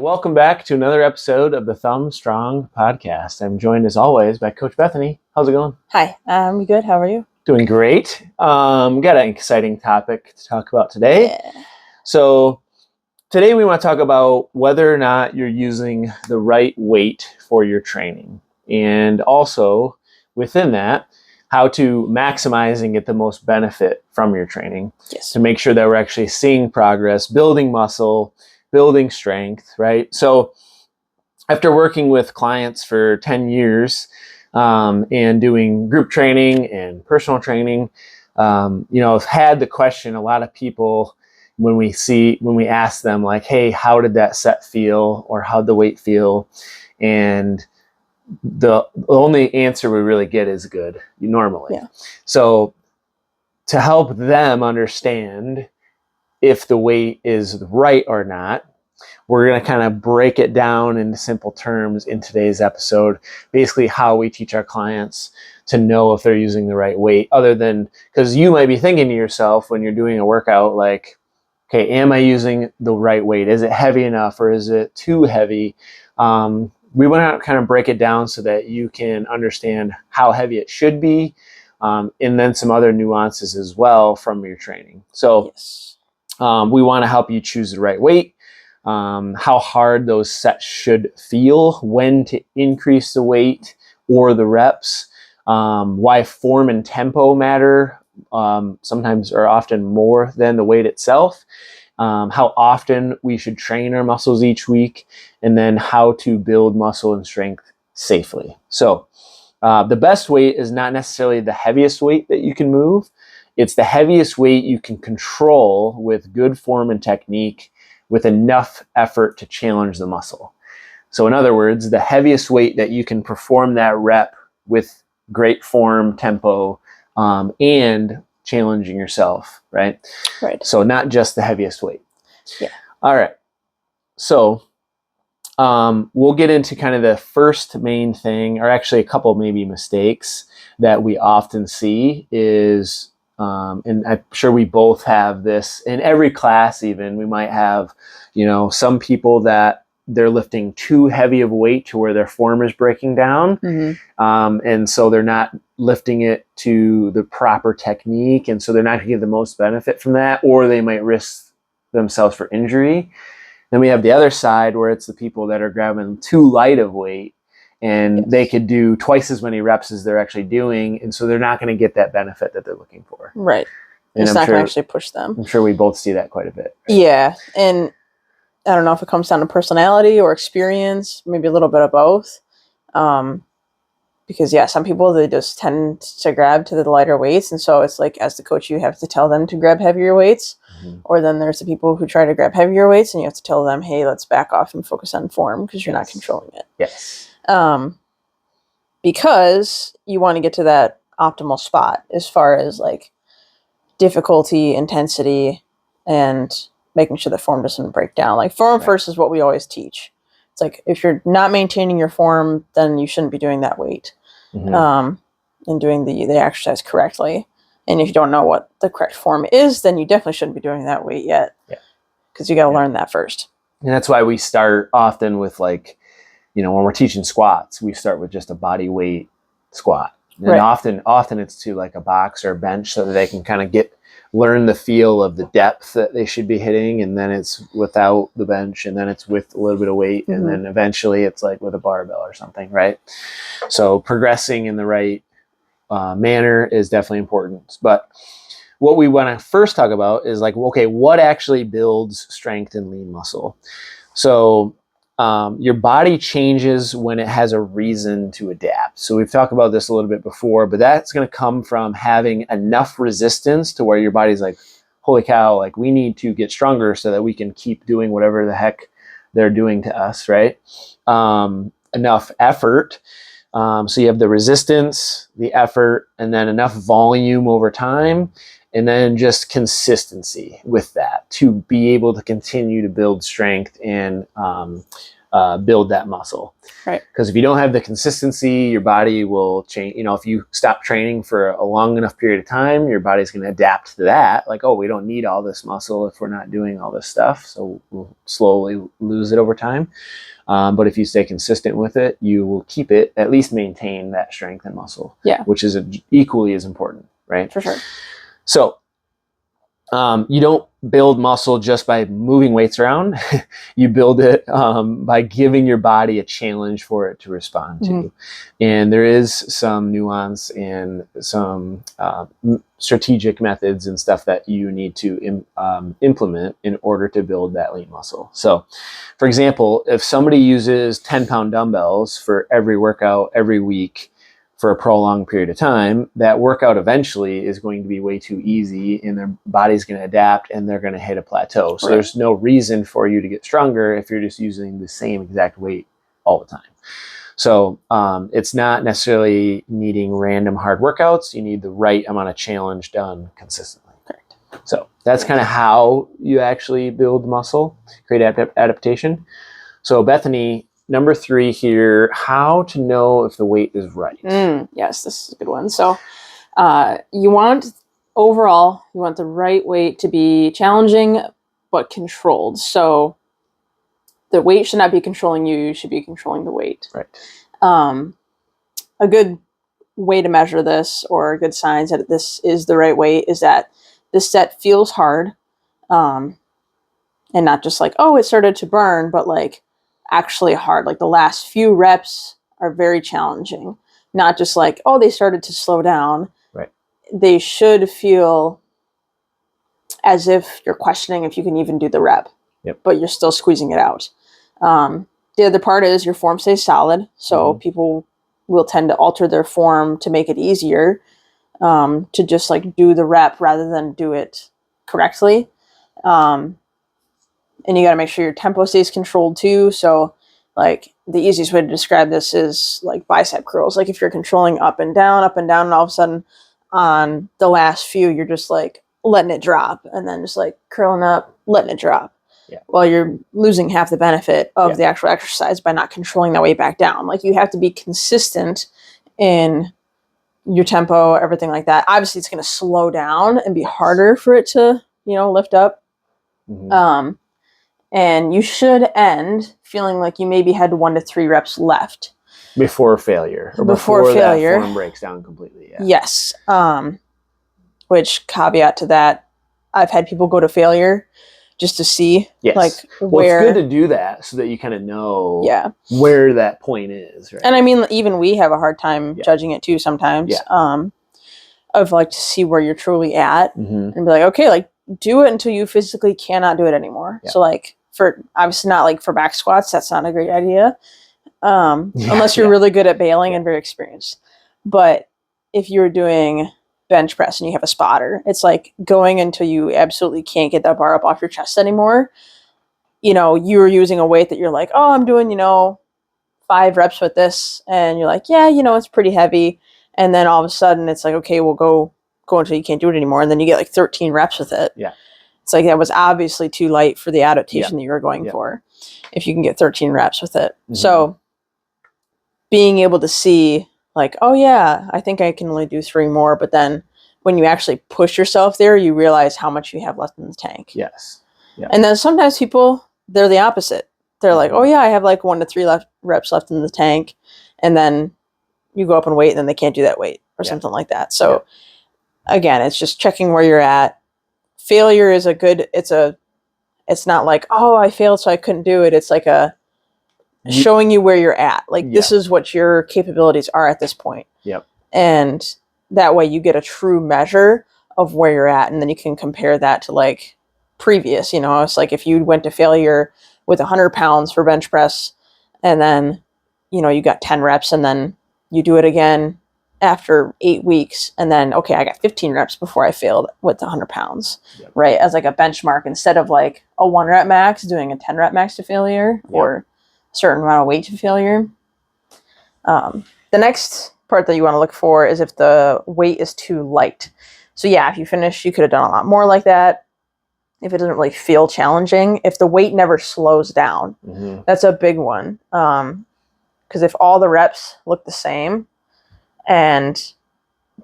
welcome back to another episode of the Thumb Strong podcast. I'm joined as always by Coach Bethany. How's it going? Hi, I'm good. How are you? Doing great. Got an exciting topic to talk about today. Yeah. So today we want to talk about whether or not you're using the right weight for your training. And also within that, how to maximize and get the most benefit from your training. Yes. To make sure that we're actually seeing progress, building muscle, building strength, right? So after working with clients for 10 years and doing group training and personal training, I've had the question, a lot of people, when we ask them like, hey, how did that set feel? Or how'd the weight feel? And the only answer we really get is good, normally. Yeah. So to help them understand if the weight is right or not, we're going to kind of break it down into simple terms in today's episode, basically how we teach our clients to know if they're using the right weight, other than, because you might be thinking to yourself when you're doing a workout, like, okay, am I using the right weight? Is it heavy enough or is it too heavy? We want to kind of break it down so that you can understand how heavy it should be, and then some other nuances as well from your training. So Yes. We want to help you choose the right weight, how hard those sets should feel, when to increase the weight or the reps, why form and tempo matter, sometimes or often more than the weight itself, how often we should train our muscles each week, and then how to build muscle and strength safely. So the best weight is not necessarily the heaviest weight that you can move. It's the heaviest weight you can control with good form and technique, with enough effort to challenge the muscle. So in other words, the heaviest weight that you can perform that rep with great form, tempo, and challenging yourself, right? Right. So not just the heaviest weight. Yeah. All right. So we'll get into kind of the first main thing, or actually a couple maybe mistakes that we often see is, and I'm sure we both have this in every class. Even we might have, some people that they're lifting too heavy of a weight to where their form is breaking down. Mm-hmm. And so they're not lifting it to the proper technique. And so they're not going to get the most benefit from that, or they might risk themselves for injury. Then we have the other side where it's the people that are grabbing too light of weight, and they could do twice as many reps as they're actually doing. And so they're not going to get that benefit that they're looking for. Right. And it's not going to actually push them. I'm sure we both see that quite a bit. Right? Yeah. And I don't know if it comes down to personality or experience, maybe a little bit of both. Because some people, they just tend to grab to the lighter weights. And so it's like, as the coach, you have to tell them to grab heavier weights. Mm-hmm. Or then there's the people who try to grab heavier weights, and you have to tell them, hey, let's back off and focus on form because you're not controlling it. Yes. Because you want to get to that optimal spot as far as like difficulty, intensity, and making sure the form doesn't break down. Like form first is what we always teach. It's like, if you're not maintaining your form, then you shouldn't be doing that weight. Mm-hmm. And doing the exercise correctly. And if you don't know what the correct form is, then you definitely shouldn't be doing that weight yet. Yeah. Because you got to learn that first. And that's why we start often with like, when we're teaching squats, we start with just a body weight squat. And often it's to like a box or a bench so that they can kind of learn the feel of the depth that they should be hitting. And then it's without the bench, and then it's with a little bit of weight. Mm-hmm. And then eventually it's like with a barbell or something, right? So progressing in the right manner is definitely important. But what we want to first talk about is like, okay, what actually builds strength and lean muscle? So your body changes when it has a reason to adapt. So we've talked about this a little bit before, but that's going to come from having enough resistance to where your body's like, holy cow, like we need to get stronger so that we can keep doing whatever the heck they're doing to us, right? Enough effort. So you have the resistance, the effort, and then enough volume over time, and then just consistency with that to be able to continue to build strength and build that muscle. Right. Because if you don't have the consistency, your body will change. If you stop training for a long enough period of time, your body's going to adapt to that. Like, oh, we don't need all this muscle if we're not doing all this stuff. So we'll slowly lose it over time. But if you stay consistent with it, you will keep it, at least maintain that strength and muscle. Yeah. Which is equally as important, right? For sure. So you don't build muscle just by moving weights around. You build it by giving your body a challenge for it to respond to. Mm-hmm. And there is some nuance and some strategic methods and stuff that you need to implement in order to build that lean muscle. So, for example, if somebody uses 10-pound dumbbells for every workout every week for a prolonged period of time, that workout eventually is going to be way too easy and their body's going to adapt and they're going to hit a plateau. So there's no reason for you to get stronger if you're just using the same exact weight all the time. So it's not necessarily needing random hard workouts. You need the right amount of challenge done consistently. Correct. So that's kind of how you actually build muscle, create adaptation. So Bethany, number 3 here, how to know if the weight is right. Yes, this is a good one. So you want the right weight to be challenging but controlled. So the weight should not be controlling you. You should be controlling the weight. Right. A good way to measure this, or a good sign that this is the right weight, is that this set feels hard, and not just like, oh, it started to burn, but like actually hard. Like the last few reps are very challenging. Not just like, oh, they started to slow down. Right. They should feel as if you're questioning if you can even do the rep. Yep. But you're still squeezing it out. The other part is your form stays solid. So people will tend to alter their form to make it easier, to just like do the rep rather than do it correctly. And you got to make sure your tempo stays controlled too. So like the easiest way to describe this is like bicep curls. Like if you're controlling up and down, and all of a sudden on the last few, you're just like letting it drop and then just like curling up, letting it drop. Yeah. Well, you're losing half the benefit of the actual exercise by not controlling that weight back down. Like you have to be consistent in your tempo, everything like that. Obviously it's going to slow down and be harder for it to, lift up. Mm-hmm. And you should end feeling like you maybe had 1 to 3 reps left before failure, or before failure that form breaks down completely. Yeah. Yes. Which, caveat to that, I've had people go to failure just to see, like, where. It's good to do that so that you kind of know where that point is. Right? And I mean, even we have a hard time judging it too sometimes. Yeah. Of like to see where you're truly at and be like, okay, like do it until you physically cannot do it anymore. Yeah. So like for obviously not like for back squats, that's not a great idea. Unless you're really good at bailing and very experienced. But if you're doing bench press and you have a spotter, it's like going until you absolutely can't get that bar up off your chest anymore. You're using a weight that you're like, oh, I'm doing, 5 reps with this. And you're like, yeah, it's pretty heavy. And then all of a sudden it's like, okay, we'll go until you can't do it anymore. And then you get like 13 reps with it. Yeah. It's like, that was obviously too light for the adaptation that you were going for, if you can get 13 reps with it. Mm-hmm. So being able to see like, oh yeah, I think I can only do 3 more. But then when you actually push yourself there, you realize how much you have left in the tank. Yes. Yeah. And then sometimes people, they're the opposite. They're like, oh yeah, I have like 1 to 3 reps left in the tank. And then you go up and weight and then they can't do that weight or something like that. So again, it's just checking where you're at. Failure is it's not like, oh, I failed so I couldn't do it. It's like showing you where you're at. Like this is what your capabilities are at this point. Yep. And that way you get a true measure of where you're at. And then you can compare that to like previous, it's like if you went to failure with 100 pounds for bench press and then, you got 10 reps and then you do it again after 8 weeks. And then, okay, I got 15 reps before I failed with 100 pounds, right? As like a benchmark instead of like a 1 rep max doing a 10 rep max to failure or a certain amount of weight to failure. The next part that you want to look for is if the weight is too light. So yeah, if you finish, you could have done a lot more like that. if it doesn't really feel challenging, if the weight never slows down. Mm-hmm. That's a big one. Because if all the reps look the same and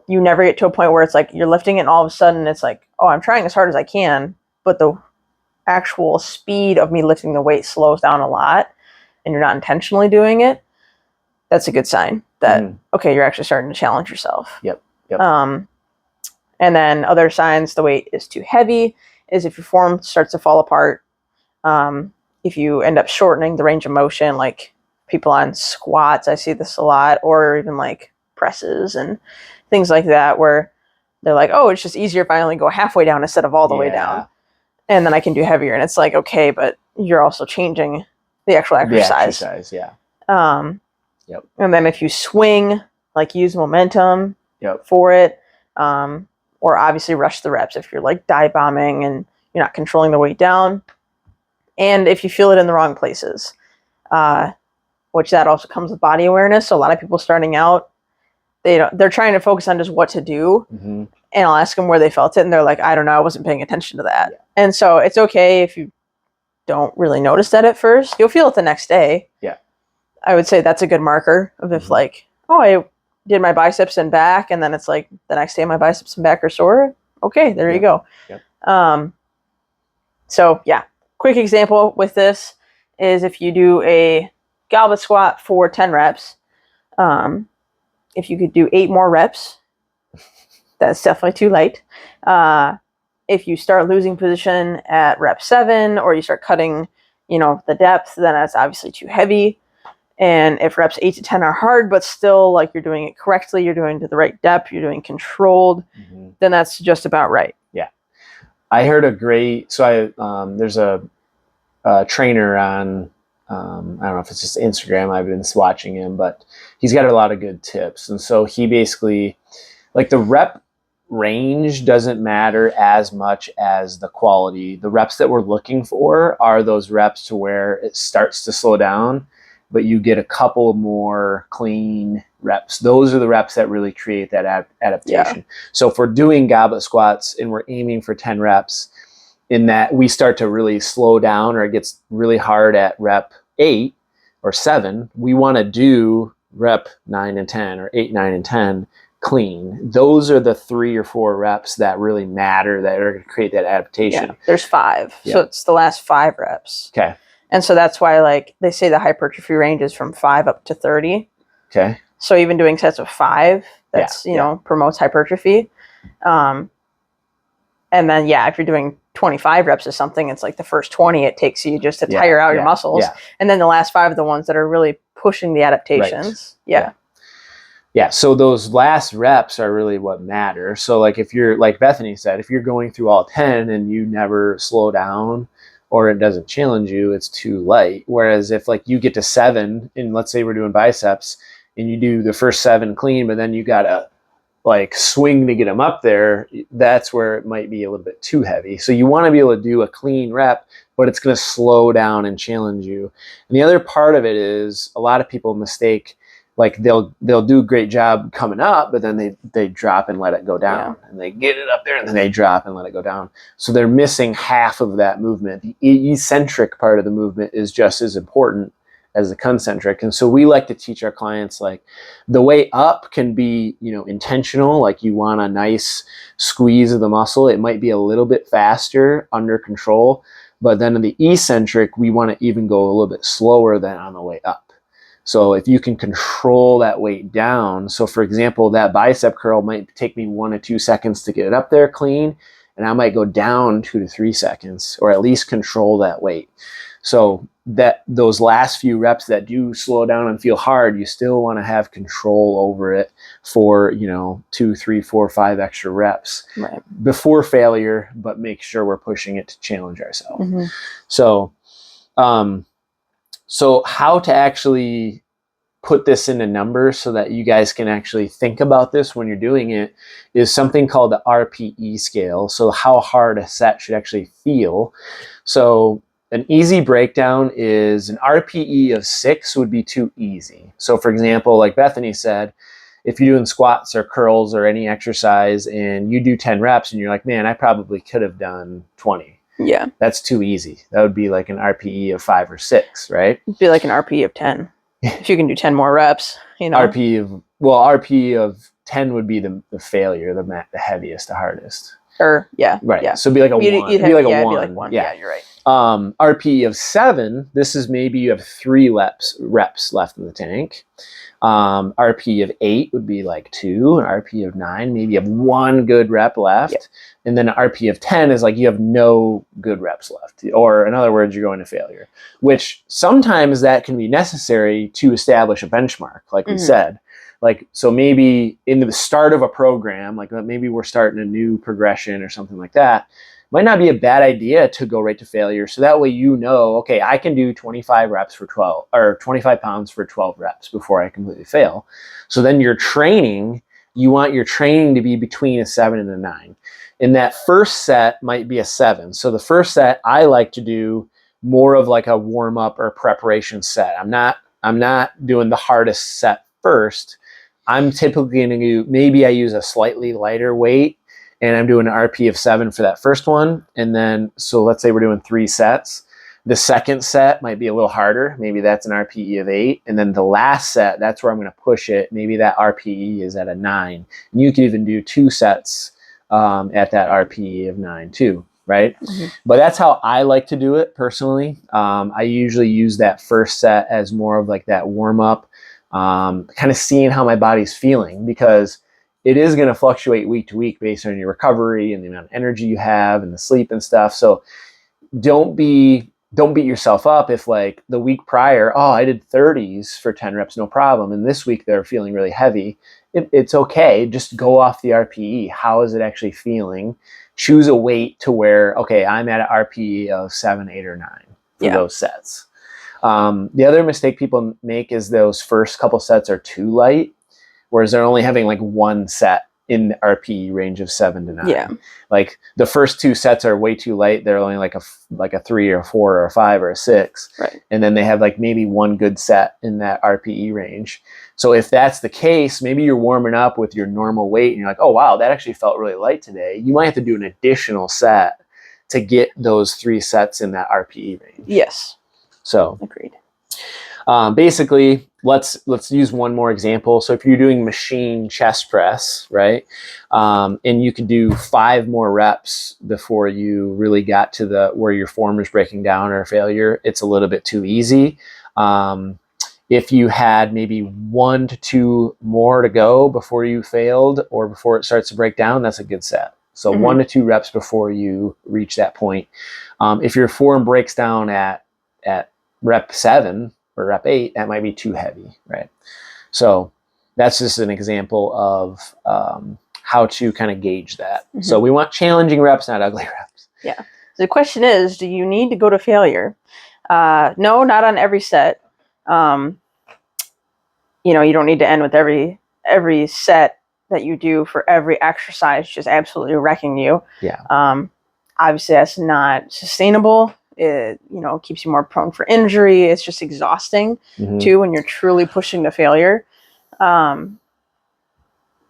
you never get to a point where it's like you're lifting it and all of a sudden it's like, oh, I'm trying as hard as I can, but the actual speed of me lifting the weight slows down a lot and you're not intentionally doing it, that's a good sign that, okay, you're actually starting to challenge yourself. Yep. And then other signs the weight is too heavy is if your form starts to fall apart. If you end up shortening the range of motion, like people on squats, I see this a lot, or even like presses and things like that, where they're like, oh, it's just easier if I only go halfway down instead of all the way down. And then I can do heavier. And it's like, okay, but you're also changing the actual exercise. The exercise, yeah. And then if you swing, like use momentum for it, or obviously rush the reps if you're like dive bombing and you're not controlling the weight down. And if you feel it in the wrong places, which that also comes with body awareness. So a lot of people starting out, they're trying to focus on just what to do. And I'll ask them where they felt it. And they're like, I don't know, I wasn't paying attention to that. Yeah. And so it's okay if you don't really notice that at first. You'll feel it the next day. Yeah. I would say that's a good marker of if like, oh, I did my biceps and back, and then it's like the next day my biceps and back are sore. Okay, there you go. Yep. So yeah, quick example with this is if you do a goblet squat for 10 reps, if you could do 8 more reps, that's definitely too light. If you start losing position at rep 7 or you start cutting, the depth, then that's obviously too heavy. And if reps 8 to 10 are hard, but still like you're doing it correctly, you're doing to the right depth, you're doing controlled, then that's just about right. Yeah. I heard there's a trainer on, I don't know if it's just Instagram, I've been watching him, but he's got a lot of good tips. And so he basically, like the rep range doesn't matter as much as the quality. The reps that we're looking for are those reps to where it starts to slow down, but you get a couple more clean reps. Those are the reps that really create that adaptation. Yeah. So if we're doing goblet squats and we're aiming for 10 reps, in that we start to really slow down or it gets really hard at rep 8 or 7, we want to do rep 9 and 10 or 8, 9, and 10 clean. Those are the 3 or 4 reps that really matter, that are going to create that adaptation. Yeah, there's 5. Yeah. So it's the last 5 reps. Okay. And so that's why, like, they say the hypertrophy range is from 5 up to 30. Okay. So even doing sets of 5, that's, promotes hypertrophy. And then, if you're doing 25 reps of something, it's like the first 20, it takes you just to tire out your muscles. Yeah. And then the last 5 are the ones that are really pushing the adaptations. Right. Yeah. So those last reps are really what matter. So like if you're, like Bethany said, if you're going through all 10 and you never slow down, or it doesn't challenge you, it's too light. Whereas if like you get to 7, and let's say we're doing biceps, and you do the first 7 clean, but then you gotta like swing to get them up there, that's where it might be a little bit too heavy. So you want to be able to do a clean rep, but it's going to slow down and challenge you. And the other part of it is a lot of people mistake, like they'll do a great job coming up, but then they drop and let it go down, and they get it up there and then they drop and let it go down. So they're missing half of that movement. The eccentric part of the movement is just as important as the concentric. And so we like to teach our clients, like the way up can be, intentional. Like you want a nice squeeze of the muscle. It might be a little bit faster under control, but then in the eccentric, we want to even go a little bit slower than on the way up. So if you can control that weight down, so for example, that bicep curl might take me 1 to 2 seconds to get it up there clean, and I might go down 2 to 3 seconds, or at least control that weight. So that those last few reps that do slow down and feel hard, you still want to have control over it for, 2, 3, 4, 5 extra reps before failure, but make sure we're pushing it to challenge ourselves. Mm-hmm. So how to actually put this into numbers so that you guys can actually think about this when you're doing it is something called the RPE scale. So how hard a set should actually feel. So an easy breakdown is an RPE of 6 would be too easy. So for example, like Bethany said, if you're doing squats or curls or any exercise and you do 10 reps and you're like, man, I probably could have done 20. Yeah. That's too easy. That would be like an RPE of 5 or 6, right? It'd be like an RPE of 10. If you can do 10 more reps, you know. RPE of 10 would be the failure, the heaviest, the hardest. Or Right. yeah. So it'd be like a 1. It'd be like a 1. It'd be like 1. Yeah, you're right. RPE of 7, this is maybe you have 3 reps left in the tank. RP of 8 would be like 2, and RP of 9, maybe you have 1 good rep left. Yep. And then RP of 10 is like you have no good reps left. Or in other words, you're going to failure, which sometimes that can be necessary to establish a benchmark, like we said. Like, so maybe in the start of a program, like maybe we're starting a new progression or something like that, might not be a bad idea to go right to failure. So that way, you know, okay, I can do 25 reps for 12 or 25 pounds for 12 reps before I completely fail. So then your training, you want your training to be between a 7 and a 9. And that first set might be a 7. So the first set, I like to do more of like a warm up or preparation set. I'm not doing the hardest set first. I'm typically going to do, maybe I use a slightly lighter weight, and I'm doing an RP of 7 for that first one. And then, so let's say we're doing 3 sets. The second set might be a little harder. Maybe that's an RPE of 8. And then the last set, that's where I'm going to push it. Maybe that RPE is at a 9. And you can even do 2 sets at that RPE of 9 too, right? But that's how I like to do it personally. I usually use that first set as more of like that warm up, kind of seeing how my body's feeling, because it is going to fluctuate week to week based on your recovery and the amount of energy you have and the sleep and stuff. So don't beat yourself up if like the week prior, oh, I did 30s for 10 reps, no problem. And this week they're feeling really heavy. It's okay. Just go off the RPE. How is it actually feeling? Choose a weight to where, okay, I'm at an RPE of 7, 8, or 9 for those sets. The other mistake people make is those first couple sets are too light, whereas they're only having like 1 set in the RPE range of 7 to 9. Yeah. Like the first 2 sets are way too light. They're only like a 3 or a 4 or a 5 or a 6. Right. And then they have like maybe 1 good set in that RPE range. So if that's the case, maybe you're warming up with your normal weight and you're like, oh, wow, that actually felt really light today. You might have to do an additional set to get those 3 sets in that RPE range. Yes. So agreed. Basically, let's use one more example. So if you're doing machine chest press, right, and you could do 5 more reps before you really got to where your form is breaking down or failure, it's a little bit too easy. If you had maybe 1 to 2 more to go before you failed or before it starts to break down, that's a good set. So 1 to 2 reps before you reach that point. If your form breaks down at rep 7 or rep 8, that might be too heavy, right? So that's just an example of how to kind of gauge that. So we want challenging reps, not ugly reps. Yeah. So the question is, do you need to go to failure? No, not on every set. You don't need to end with every set that you do for every exercise just absolutely wrecking you. Yeah. Obviously, that's not sustainable. It keeps you more prone for injury. It's just exhausting too when you're truly pushing to failure. Now,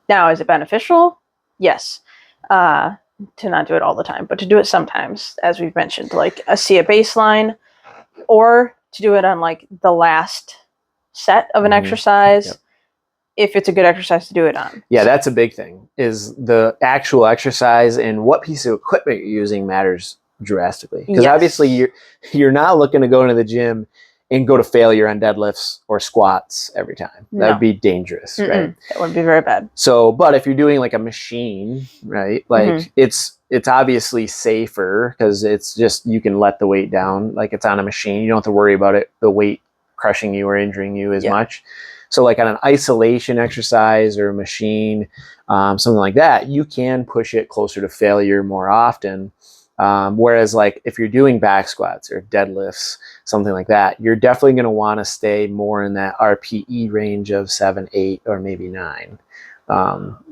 is it beneficial? Yes. To not do it all the time, but to do it sometimes, as we've mentioned, like see a baseline, or to do it on like the last set of an exercise. Yep. If it's a good exercise to do it on. Yeah, that's a big thing, is the actual exercise and what piece of equipment you're using matters drastically. Because obviously you're not looking to go into the gym and go to failure on deadlifts or squats every time. That'd be dangerous, right? That would be very bad. So, but if you're doing like a machine, right? Like it's obviously safer because it's just, you can let the weight down like it's on a machine. You don't have to worry about the weight crushing you or injuring you as much. So like on an isolation exercise or a machine, something like that, you can push it closer to failure more often. Whereas like if you're doing back squats or deadlifts, something like that, you're definitely going to want to stay more in that RPE range of 7, 8, or maybe 9.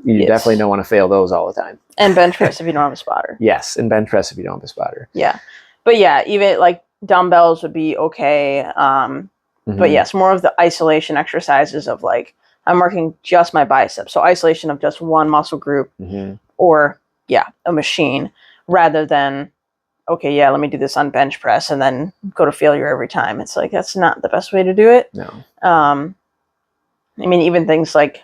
You definitely don't want to fail those all the time. And bench press if you don't have a spotter. Yes, and bench press if you don't have a spotter. Yeah. But yeah, even like dumbbells would be okay. But yes, more of the isolation exercises of like, I'm working just my biceps. So isolation of just one muscle group or a machine rather than okay, yeah, let me do this on bench press and then go to failure every time. It's like, that's not the best way to do it. No. I mean, even things like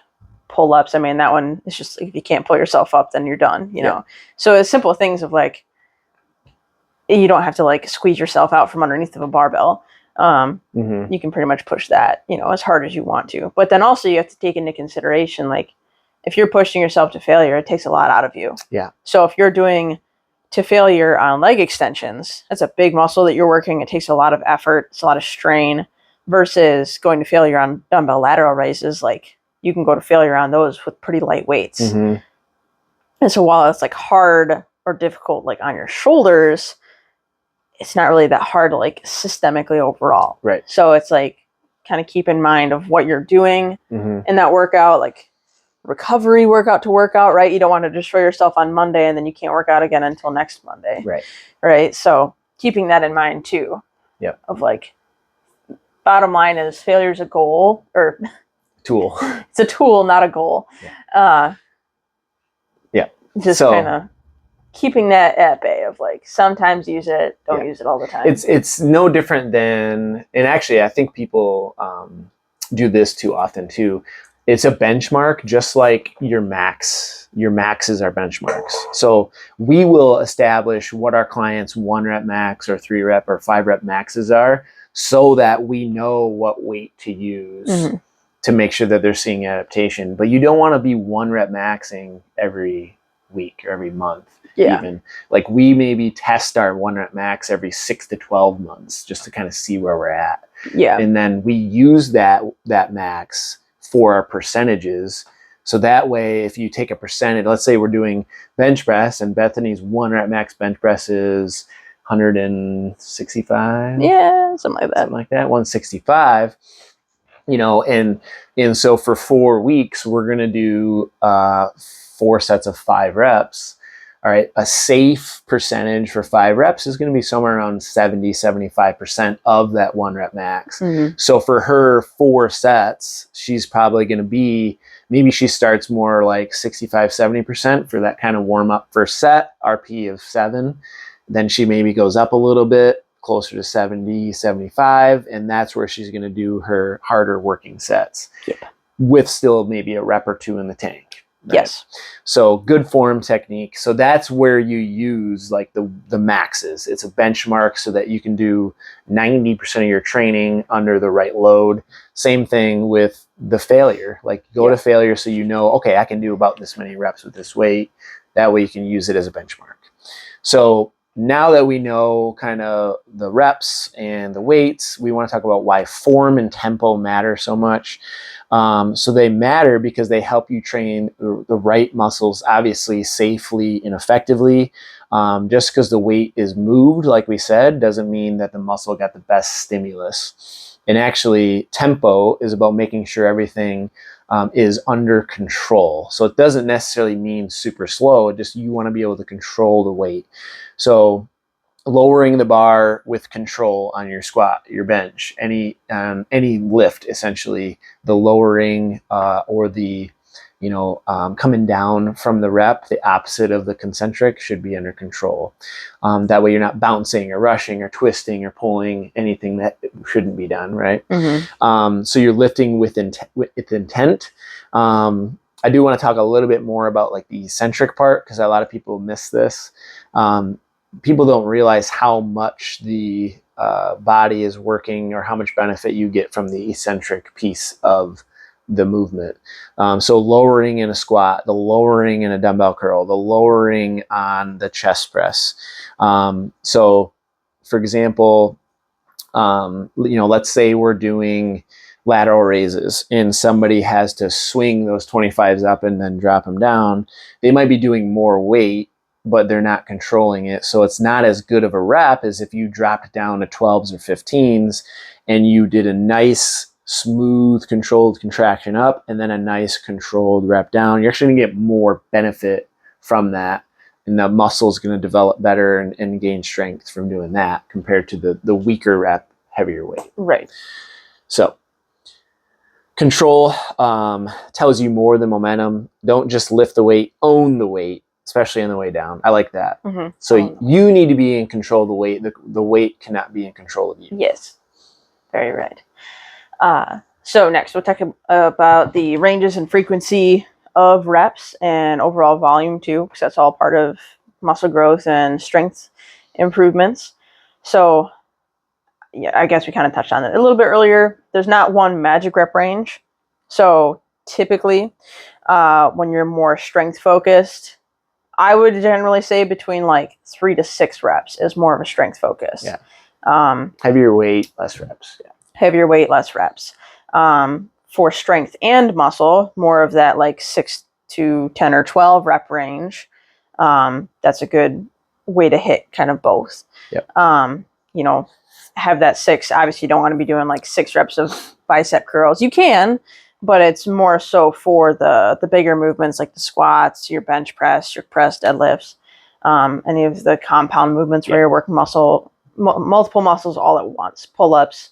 pull-ups, I mean, that one is just, if you can't pull yourself up, then you're done, you know? So it's simple things of like, you don't have to like squeeze yourself out from underneath of a barbell. You can pretty much push that, you know, as hard as you want to. But then also you have to take into consideration, like, if you're pushing yourself to failure, it takes a lot out of you. Yeah. So if you're doing to failure on leg extensions, that's a big muscle that you're working. It takes a lot of effort. It's a lot of strain versus going to failure on dumbbell lateral raises. Like, you can go to failure on those with pretty light weights. And so while it's like hard or difficult, like on your shoulders, it's not really that hard, like systemically overall. Right. So it's like, kind of keep in mind of what you're doing in that workout, like recovery workout to workout, right? You don't want to destroy yourself on Monday and then you can't work out again until next Monday. Right. Right. So keeping that in mind too. Yep. Of like, bottom line is failure is a goal or tool. It's a tool, not a goal. Yeah. Just kind of keeping that at bay of like, sometimes use it, don't use it all the time. It's no different than, and actually I think people do this too often too. It's a benchmark, just like your max. Your maxes are benchmarks. So we will establish what our clients' 1 rep max or 3 rep or 5 rep maxes are, so that we know what weight to use to make sure that they're seeing adaptation. But you don't want to be 1 rep maxing every week or every month. Even like, we maybe test our 1 rep max every 6 to 12 months just to kind of see where we're at. And then we use that max for our percentages. So that way, if you take a percentage, let's say we're doing bench press and Bethany's 1 rep max bench press is 165. Yeah, something like that. 165. You know, and so for 4 weeks, we're going to do 4 sets of 5 reps. All right. A safe percentage for 5 reps is going to be somewhere around 70-75% of that 1 rep max. So for her 4 sets, she's probably going to be, maybe she starts more like 65-70% for that kind of warm up first set, RP of 7. Then she maybe goes up a little bit, closer to 70-75, and that's where she's going to do her harder working sets with still maybe a rep or 2 in the tank. Right? Yes. So good form technique. So that's where you use like the maxes. It's a benchmark so that you can do 90% of your training under the right load. Same thing with the failure. Like, go to failure so you know, okay, I can do about this many reps with this weight. That way you can use it as a benchmark. So now that we know kind of the reps and the weights, we want to talk about why form and tempo matter so much. So they matter because they help you train the right muscles, obviously safely and effectively. Just because the weight is moved, like we said, doesn't mean that the muscle got the best stimulus. And actually, tempo is about making sure everything is under control. So it doesn't necessarily mean super slow. It just, you want to be able to control the weight. So lowering the bar with control on your squat, your bench, any lift, essentially, the lowering or the coming down from the rep, the opposite of the concentric, should be under control. That way you're not bouncing or rushing or twisting or pulling anything that shouldn't be done, right? So you're lifting with intent. I do want to talk a little bit more about like the eccentric part, because a lot of people miss this. People don't realize how much the body is working or how much benefit you get from the eccentric piece of the movement. So lowering in a squat, the lowering in a dumbbell curl, the lowering on the chest press. So for example, let's say we're doing lateral raises and somebody has to swing those 25s up and then drop them down. They might be doing more weight, but they're not controlling it. So it's not as good of a rep as if you dropped down to 12s or 15s and you did a nice, smooth, controlled contraction up and then a nice controlled rep down. You're actually going to get more benefit from that. And the muscle is going to develop better and gain strength from doing that compared to the weaker rep, heavier weight. Right. So control tells you more than momentum. Don't just lift the weight, own the weight. especially on the way down. I like that. Mm-hmm. So you need to be in control of the weight. The weight cannot be in control of you. Yes, very right. So next, we'll talk about the ranges and frequency of reps and overall volume too, because that's all part of muscle growth and strength improvements. So yeah, I guess we kind of touched on it a little bit earlier. There's not one magic rep range. So typically, when you're more strength focused, I would generally say between like 3 to 6 reps is more of a strength focus. Yeah. Heavier weight, less reps. Yeah. Heavier weight, less reps. For strength and muscle, more of that like 6 to 10 or 12 rep range. That's a good way to hit kind of both. Yep. You know, have that 6. Obviously, you don't want to be doing like 6 reps of bicep curls. You can, but it's more so for the bigger movements like the squats, your bench press, your press, deadlifts, any of the compound movements where you're working multiple muscles all at once, pull-ups.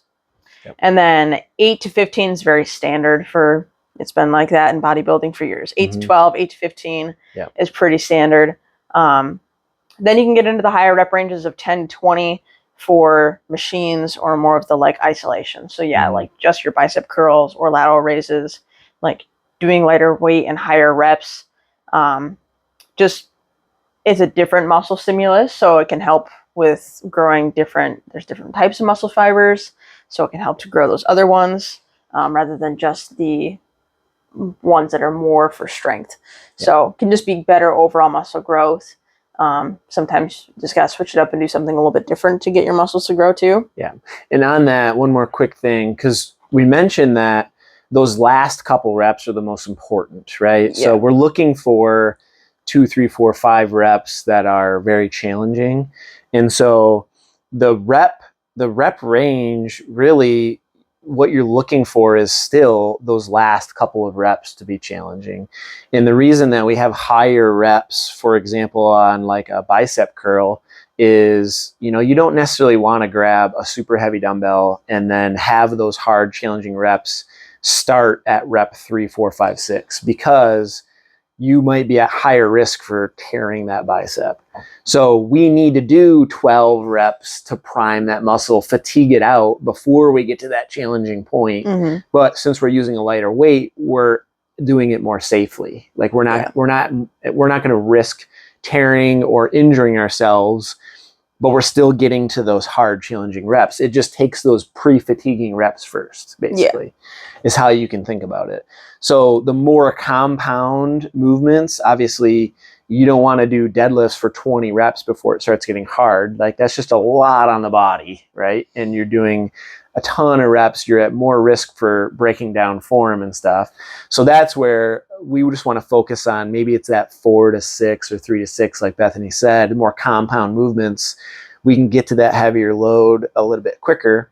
Yep. And then 8 to 15 is very standard for, it's been like that in bodybuilding for years. 8 to 12, 8 to 15 is pretty standard. Then you can get into the higher rep ranges of 10 to 20 for machines or more of the like isolation. So yeah, like just your bicep curls or lateral raises, like doing lighter weight and higher reps. Just it's a different muscle stimulus, so it can help with growing there's different types of muscle fibers, so it can help to grow those other ones rather than just the ones that are more for strength. Yeah. So it can just be better overall muscle growth. Sometimes you just gotta switch it up and do something a little bit different to get your muscles to grow too. Yeah. And on that, one more quick thing, because we mentioned that those last couple reps are the most important, right? Yeah. So we're looking for 2, 3, 4, 5 reps that are very challenging. And so the rep range, really what you're looking for is still those last couple of reps to be challenging. And the reason that we have higher reps, for example, on like a bicep curl is, you don't necessarily want to grab a super heavy dumbbell and then have those hard challenging reps start at rep 3, 4, 5, 6, because you might be at higher risk for tearing that bicep. So we need to do 12 reps to prime that muscle, fatigue it out before we get to that challenging point. Mm-hmm. But since we're using a lighter weight, we're doing it more safely. Like we're not going to risk tearing or injuring ourselves, but we're still getting to those hard, challenging reps. It just takes those pre-fatiguing reps first, basically, is how you can think about it. So the more compound movements, obviously, you don't want to do deadlifts for 20 reps before it starts getting hard. Like that's just a lot on the body, right? And you're doing a ton of reps, you're at more risk for breaking down form and stuff. So that's where we just want to focus on, maybe it's that 4 to 6 or 3 to 6, like Bethany said, more compound movements. We can get to that heavier load a little bit quicker.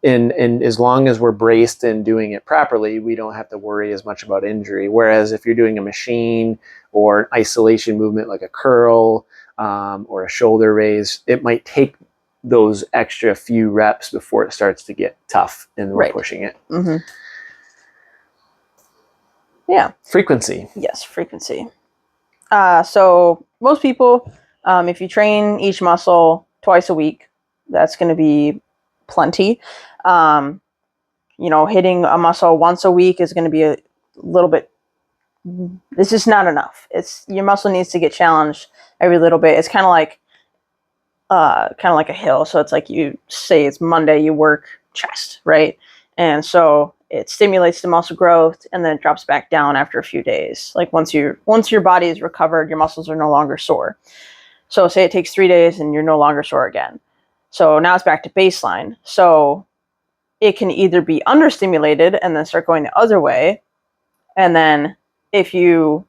And as long as we're braced and doing it properly, we don't have to worry as much about injury. Whereas if you're doing a machine or an isolation movement like a curl or a shoulder raise, it might take those extra few reps before it starts to get tough and we're pushing it. Mm-hmm. Yeah. Frequency. Yes, frequency. So most people, if you train each muscle twice a week, that's going to be plenty. Hitting a muscle once a week is going to be a little bit, it's just not enough. Your muscle needs to get challenged every little bit. It's kind of like a hill. So it's like, you say it's Monday, you work chest, right? And so it stimulates the muscle growth and then it drops back down after a few days. Like once your body is recovered, your muscles are no longer sore. So say it takes 3 days and you're no longer sore again. So now it's back to baseline. So it can either be understimulated and then start going the other way. And then if you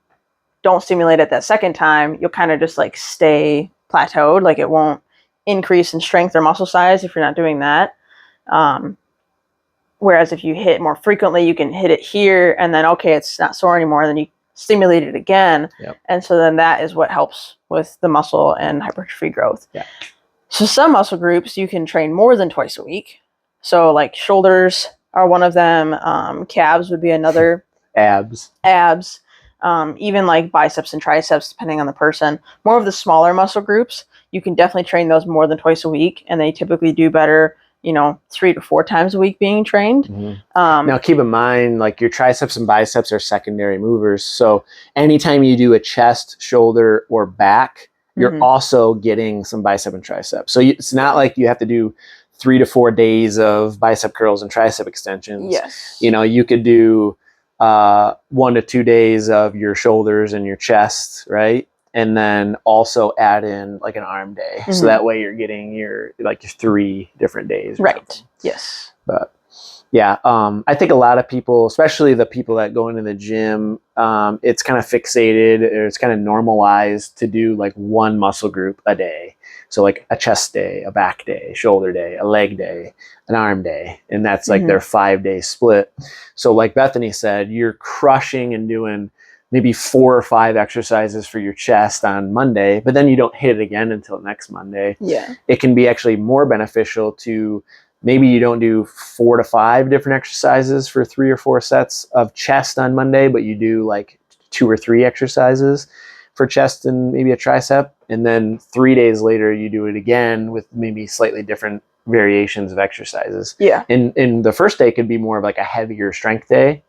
don't stimulate it that second time, you'll kind of just like stay plateaued. Like it won't increase in strength or muscle size if you're not doing that. Whereas if you hit more frequently, you can hit it here and then, okay, it's not sore anymore. Then you stimulate it again. Yep. And so then that is what helps with the muscle and hypertrophy growth. Yeah. So some muscle groups you can train more than twice a week. So like shoulders are one of them. Calves would be another. Abs. even like biceps and triceps, depending on the person. More of the smaller muscle groups, you can definitely train those more than twice a week, and they typically do better, 3 to 4 times a week being trained. Now, keep in mind, like your triceps and biceps are secondary movers. So anytime you do a chest, shoulder, or back, you're also getting some bicep and tricep. So it's not like you have to do 3 to 4 days of bicep curls and tricep extensions. Yes. You could do 1 to 2 days of your shoulders and your chest, right? And then also add in like an arm day. So that way you're getting your 3 different days. Right. Yes. But yeah, I think a lot of people, especially the people that go into the gym, it's kind of fixated, or it's kind of normalized to do like one muscle group a day. So like a chest day, a back day, shoulder day, a leg day, an arm day. And that's like their 5-day split. So like Bethany said, you're crushing and doing maybe 4 or 5 exercises for your chest on Monday, but then you don't hit it again until next Monday. Yeah. It can be actually more beneficial to maybe you don't do 4 to 5 different exercises for 3 or 4 sets of chest on Monday, but you do like 2 or 3 exercises for chest and maybe a tricep. And then 3 days later, you do it again with maybe slightly different variations of exercises. Yeah. And the first day could be more of like a heavier strength day.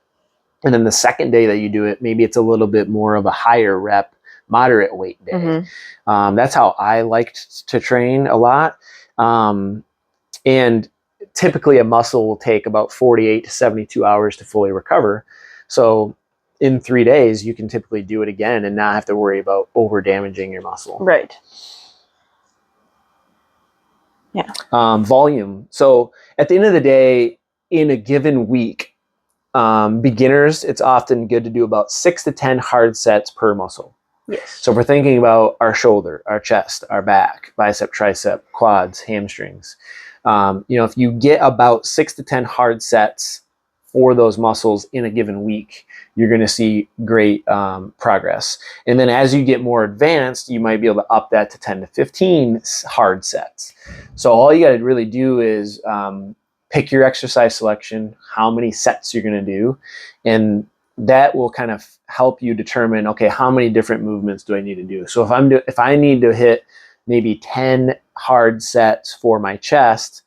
And then the second day that you do it, maybe it's a little bit more of a higher rep, moderate weight day. That's how I liked to train a lot. And typically a muscle will take about 48 to 72 hours to fully recover. So in 3 days, you can typically do it again and not have to worry about over damaging your muscle. Right. Yeah. Volume. So at the end of the day, in a given week, beginners, it's often good to do about 6 to 10 hard sets per muscle. Yes. So if we're thinking about our shoulder, our chest, our back, bicep, tricep, quads, hamstrings, if you get about 6 to 10 hard sets for those muscles in a given week, you're going to see great progress. And then as you get more advanced, you might be able to up that to 10 to 15 hard sets. So all you got to really do is pick your exercise selection, how many sets you're going to do, and that will kind of help you determine, okay, how many different movements do I need to do? So if I need to hit maybe 10 hard sets for my chest,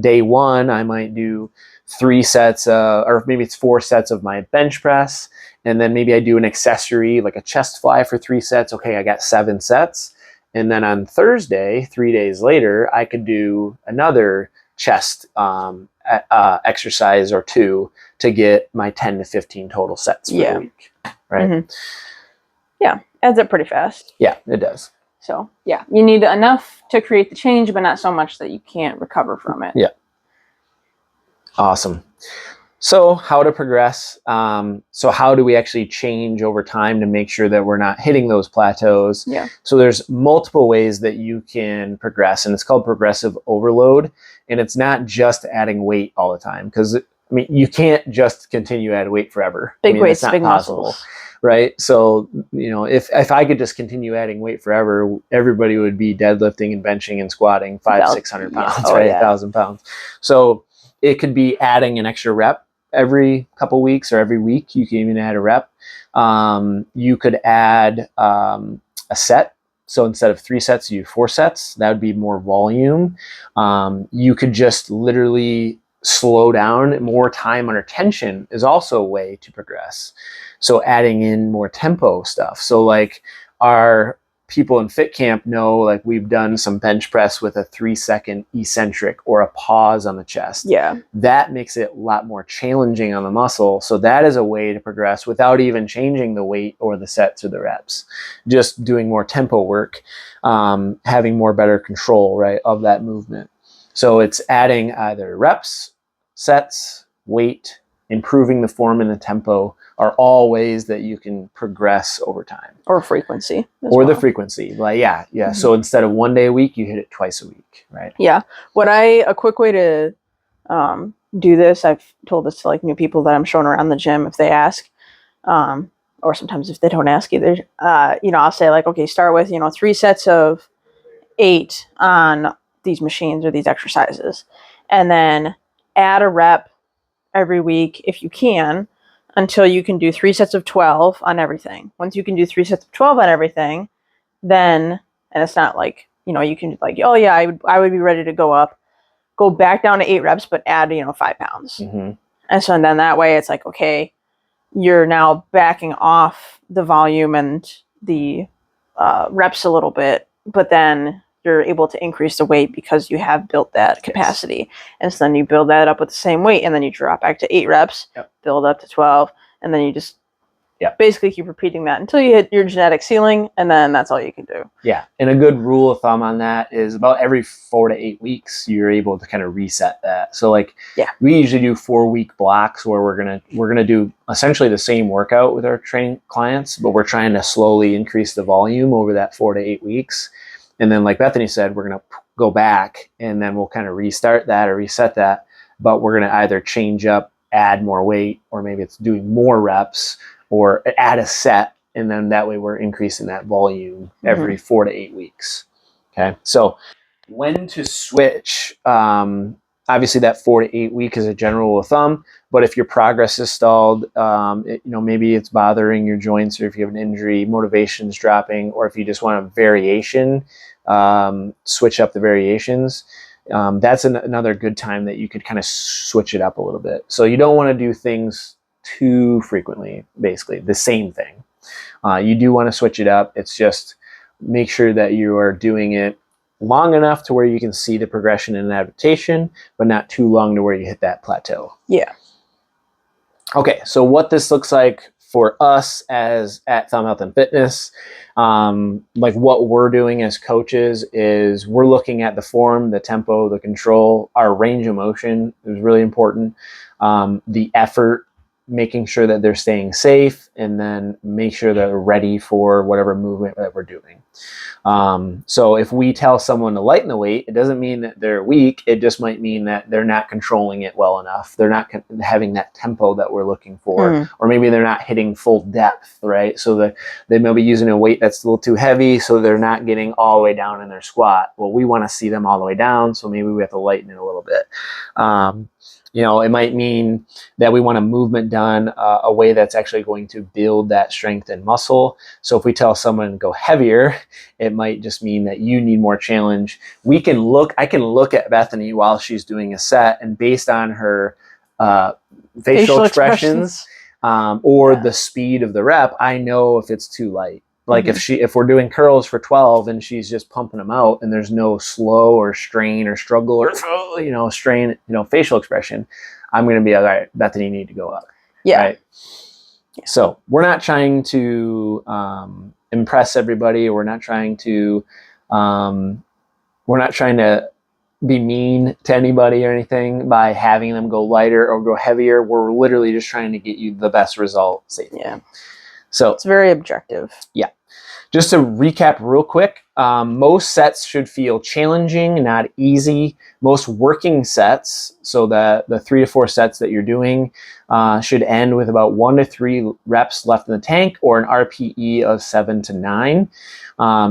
day 1, I might do 3 sets, or maybe it's 4 sets of my bench press. And then maybe I do an accessory like a chest fly for 3 sets. Okay, I got 7 sets. And then on Thursday, 3 days later, I could do another chest exercise or 2 to get my 10 to 15 total sets for the week. Right? Yeah, adds up pretty fast. Yeah, it does. So yeah, you need enough to create the change, but not so much that you can't recover from it. Yeah. Awesome. So how to progress? So how do we actually change over time to make sure that we're not hitting those plateaus? Yeah. So there's multiple ways that you can progress, and it's called progressive overload. And it's not just adding weight all the time, because you can't just continue to add weight forever. Big weights, big muscles. Right. So, if I could just continue adding weight forever, everybody would be deadlifting and benching and squatting 500-600 pounds, right? 1,000 pounds. So it could be adding an extra rep every couple weeks or every week. You can even add a rep. You could add a set. So instead of 3 sets, you do 4 sets. That would be more volume. You could just literally slow down. More time under tension is also a way to progress. So adding in more tempo stuff. So like our people in Fit Camp know, like we've done some bench press with a 3-second eccentric or a pause on the chest. Yeah. That makes it a lot more challenging on the muscle. So that is a way to progress without even changing the weight or the sets or the reps. Just doing more tempo work, having more better control, right, of that movement. So it's adding either reps, sets, weight, improving the form and the tempo are all ways that you can progress over time. Or frequency. The frequency. Like, yeah. Mm-hmm. So instead of 1 day a week, you hit it twice a week, right? Yeah. A quick way to do this, I've told this to like new people that I'm showing around the gym if they ask, or sometimes if they don't ask either, I'll say like, okay, start with, 3 sets of 8 on these machines or these exercises, and then add a rep every week if you can. until you can do 3 sets of 12 on everything. Once you can do 3 sets of 12 on everything, then, and it's not like, you can like, oh yeah, I would be ready to go back down to 8 reps, but add, 5 pounds. Mm-hmm. And so then that way it's like, okay, you're now backing off the volume and the reps a little bit, but then you're able to increase the weight because you have built that capacity. Yes. And so then you build that up with the same weight, and then you drop back to 8 reps, yep. Build up to 12, and then you just basically keep repeating that until you hit your genetic ceiling, and then that's all you can do. Yeah, and a good rule of thumb on that is about every 4 to 8 weeks, you're able to kind of reset that. So like, we usually do 4-week blocks where we're gonna do essentially the same workout with our training clients, but we're trying to slowly increase the volume over that 4 to 8 weeks. And then like Bethany said, we're gonna go back and then we'll kind of restart that or reset that, but we're gonna either change up, add more weight, or maybe it's doing more reps, or add a set, and then that way we're increasing that volume every 4 to 8 weeks. Okay, so when to switch? Obviously, that 4 to 8 week is a general rule of thumb. But if your progress is stalled, maybe it's bothering your joints, or if you have an injury, motivation's dropping, or if you just want a variation, switch up the variations. That's another good time that you could kind of switch it up a little bit. So you don't want to do things too frequently, basically the same thing. You do want to switch it up. It's just make sure that you are doing it long enough to where you can see the progression and adaptation, but not too long to where you hit that plateau. Yeah. Okay, so what this looks like for us as at Thumb Health and Fitness, like what we're doing as coaches is we're looking at the form, the tempo, the control, our range of motion is really important, the effort, making sure that they're staying safe, and then make sure that they're ready for whatever movement that we're doing. So if we tell someone to lighten the weight, it doesn't mean that they're weak. It just might mean that they're not controlling it well enough. They're not having that tempo that we're looking for, or maybe they're not hitting full depth, right? So they may be using a weight that's a little too heavy, so they're not getting all the way down in their squat. Well, we want to see them all the way down, so maybe we have to lighten it a little bit. It might mean that we want a movement done a way that's actually going to build that strength and muscle. So if we tell someone to go heavier, it might just mean that you need more challenge. I can look at Bethany while she's doing a set, and based on her facial expressions or the speed of the rep, I know if it's too light. Like if we're doing curls for 12 and she's just pumping them out and there's no slow or strain or struggle or strain, facial expression, I'm going to be like, all right, Bethany, you need to go up. Yeah. Right. Yeah. So we're not trying to impress everybody. We're not trying to be mean to anybody or anything by having them go lighter or go heavier. We're literally just trying to get you the best result safely. Yeah. So it's very objective. Yeah. Just to recap real quick, most sets should feel challenging, not easy. Most working sets, so the 3 to 4 sets that you're doing, should end with about 1 to 3 reps left in the tank, or an RPE of 7 to 9.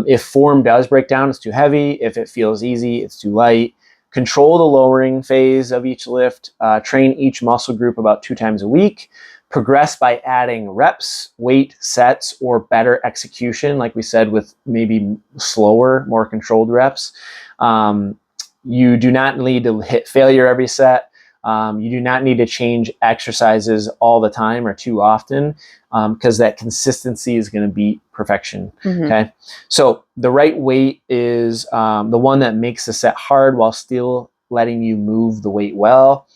If form does break down, it's too heavy. If it feels easy, it's too light. Control the lowering phase of each lift. Train each muscle group about 2 times a week. Progress by adding reps, weight, sets, or better execution, like we said, with maybe slower, more controlled reps. You do not need to hit failure every set. You do not need to change exercises all the time or too often, because that consistency is going to beat perfection. Okay, so the right weight is the one that makes the set hard while still letting you move the weight well.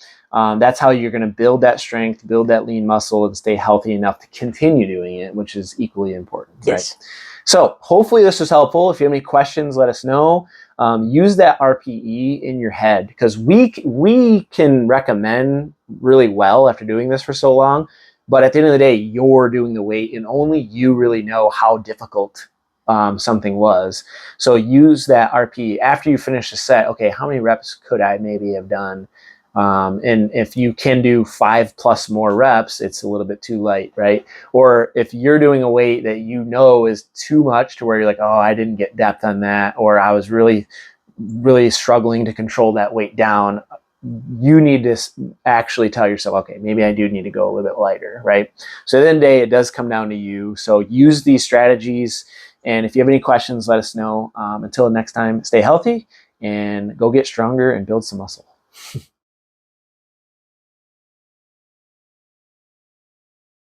That's how you're going to build that strength, build that lean muscle, and stay healthy enough to continue doing it, which is equally important. Yes. Right? So hopefully this was helpful. If you have any questions, let us know. Use that RPE in your head, because we can recommend really well after doing this for so long. But at the end of the day, you're doing the weight, and only you really know how difficult something was. So use that RPE after you finish the set. Okay, how many reps could I maybe have done? And if you can do 5+ more reps, it's a little bit too light, right? Or if you're doing a weight that you know is too much to where you're like, oh, I didn't get depth on that, or I was really, really struggling to control that weight down, you need to actually tell yourself, okay, maybe I do need to go a little bit lighter, right? So at the end of the day, it does come down to you. So use these strategies. And if you have any questions, let us know. Until next time, stay healthy and go get stronger and build some muscle.